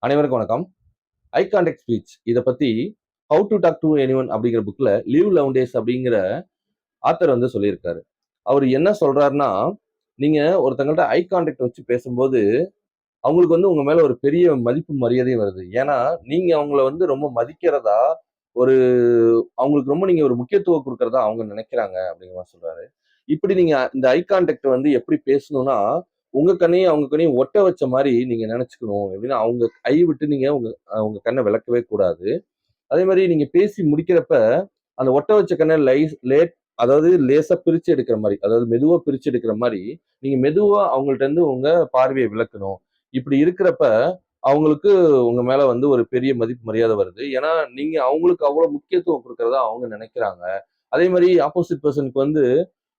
அனைவருக்கும் வணக்கம். Eye contact speech இத பத்தி how to talk to anyone அப்படிங்கிற புக்ல லிவ் லவுண்டேஸ் அப்படிங்கிற ஆத்தர் வந்து சொல்லியிருக்காரு. அவர் என்ன சொல்றாருன்னா, நீங்க ஒருத்தங்கள்ட்ட ஐ கான்டாக்ட் வச்சு பேசும்போது, அவங்களுக்கு வந்து உங்க மேல ஒரு பெரிய மதிப்பு மரியாதையும் வருது. ஏன்னா, நீங்க அவங்கள வந்து ரொம்ப மதிக்கிறதா, ஒரு அவங்களுக்கு ரொம்ப நீங்க ஒரு முக்கியத்துவம் குடுக்கிறதா அவங்க நினைக்கிறாங்க அப்படிங்கிற மாரி சொல்றாரு. இப்படி நீங்க இந்த ஐ கான்டாக்ட் வந்து எப்படி பேசணும்னா, உங்க கண்ணையும், அவங்க கண்ணையும் ஒட்ட வச்ச மாரி நீங்க நெனச்சுக்கணும். எப்படின்னா, அவங்க கை விட்டு நீங்க உங்க கண்ண விலக்கவே கூடாது. அதே மாரி நீங்க பேசி முடிக்கிறப்ப, அந்த ஒட்ட வச்ச கண்ண அதாவது லேசா பிரிச்சு எடுக்கிற மாரி, அதாவது மெதுவா பிரிச்சு எடுக்கிற மாரி, நீங்க மெதுவா அவங்கள்ட்ட இருந்து உங்க பார்வைய விலக்கணும். இப்படி இருக்கிறப்ப, அவங்களுக்கு உங்க மேல வந்து ஒரு பெரிய மதிப்பு, மரியாதை வருது. ஏன்னா, நீங்க அவங்களுக்கு அவ்வளவு முக்கியத்துவம் குடுக்கிறதா அவங்க நெனைக்கிறாங்க. அதே மாரி ஆப்போசிட் பெர்சனுக்கு வந்து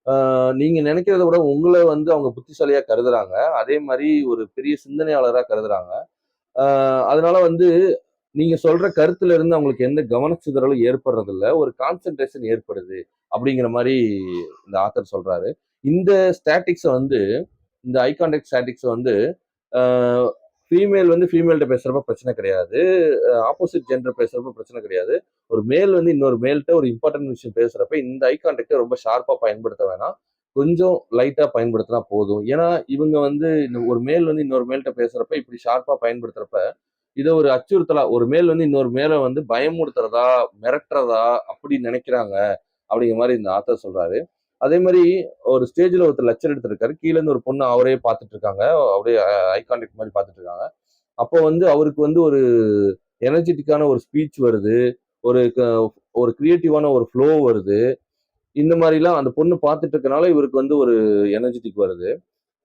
ஆ நீங்க நினைக்கிறத விட உங்கள வந்து அவங்க புத்திசாலியா கருதுறாங்க. அதே மாரி ஒரு பெரிய சிந்தனையாளரா கருதுறாங்க. ஆ அதனால வந்து நீங்க சொல்ற கருத்துல இருந்து அவங்களுக்கு எந்த கவனச்சிதறலும் ஏற்படுறதில்ல. ஒரு கான்சன்ட்ரேஷன் ஏற்படுது. அப்படிங்கிற மாரி இந்த ஆத்தர் சொல்றாரு. இந்த ஸ்டாட்டிக்ஸ வந்து இந்த ஐ கான்டாக்ட் ஸ்டாட்டிக்ஸ வந்து ஆ ஃபீமேல் வந்து ஃபீமேல்ட்ட பேசுறப்ப பிரச்சனை கிடையாது. ஆப்போசிட் ஜெண்டர் பேசுறப்ப பிரச்சனை கிடையாது. ஒரு மேல் வந்து இன்னொரு மேல்ட்ட ஒரு இம்பார்ட்டன்ட் விஷயம் பேசுறப்ப இந்த ஐ கான்டாக்ட்ட ரொம்ப ஷார்ப்பா பயன்படுத்த வேணாம். கொஞ்சம் லைட்டா பயன்படுத்தினா போதும். ஏன்னா, இவங்க வந்து ஒரு மேல் வந்து இன்னொரு மேல்ட்ட பேசுறப்ப இப்படி ஷார்ப்பா பயன்படுத்துறப்ப, இத ஒரு அச்சுறுத்தலா ஒரு மேல் வந்து இன்னொரு மேல வந்து பயமுறுத்துறதா, மிரட்டுறதா அப்படி நினைக்கிறாங்க. அப்படிங்கிற மாரி இந்த ஆத்தர் சொல்றாரு. அதே மாரி ஒரு ஸ்டேஜ்ல ஒருத்தர் லெக்சர் எடுத்துட்டு இருக்காரு. கீழ இருந்து ஒரு பொண்ணு அவரையே பார்த்துட்டு இருக்காங்க. அப்படியே ஐ கான்டாக்ட் மாரி பார்த்துட்டு இருக்காங்க. அப்போ வந்து அவருக்கு வந்து ஒரு எனர்ஜெட்டிக்கான ஒரு ஸ்பீச் வருது. ஒரு ஒரு கிரியேட்டிவான ஒரு ஃப்ளோ வருது. இந்த மாரிலாம் அந்த பொண்ணு பார்த்துட்டு இருக்கனால இவருக்கு வந்து ஒரு எனர்ஜெட்டிக் வருது.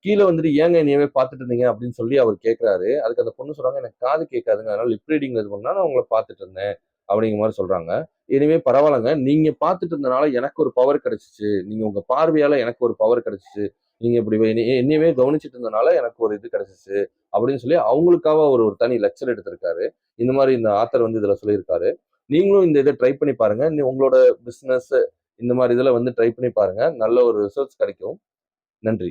கீழ வந்துட்டு ஏங்க என்னையவே பார்த்துட்டு இருந்தீங்க அப்படின்னு சொல்லி அவர் கேட்கிறாரு. அதுக்கு அந்த பொண்ணு சொல்றாங்க, எனக்கு காது கேட்காதுங்க. அதனால லிப் ரீடிங்ல இது பண்ணா நான் உங்கள பார்த்துட்டு இருந்தேன். அப்படிங்கிற மாரி சொல்றாங்க. இனிமே பரவாயில்லங்க. நீங்க பார்த்துட்டு இருந்தனால எனக்கு ஒரு பவர் கிடைச்சுச்சு. நீங்க உங்க பார்வையால எனக்கு ஒரு பவர் கிடைச்சுச்சு. நீங்க இப்படி என்னையவே கவனிச்சுட்டு இருந்தனால எனக்கு ஒரு இது கிடைச்சுச்சு. அப்படின்னு சொல்லி அவங்களுக்காக ஒரு ஒரு தனி லெக்சர் எடுத்திருக்காரு. இந்த மாரி இந்த ஆத்தர் வந்து இதுல சொல்லியிருக்காரு. நீங்களும் இந்த இத ட்ரை பண்ணி பாருங்க. உங்களோட பிசினஸ் இந்த மாரி இதுல வந்து ட்ரை பண்ணி பாருங்க. நல்ல ஒரு ரிசல்ட்ஸ் கிடைக்கும். நன்றி.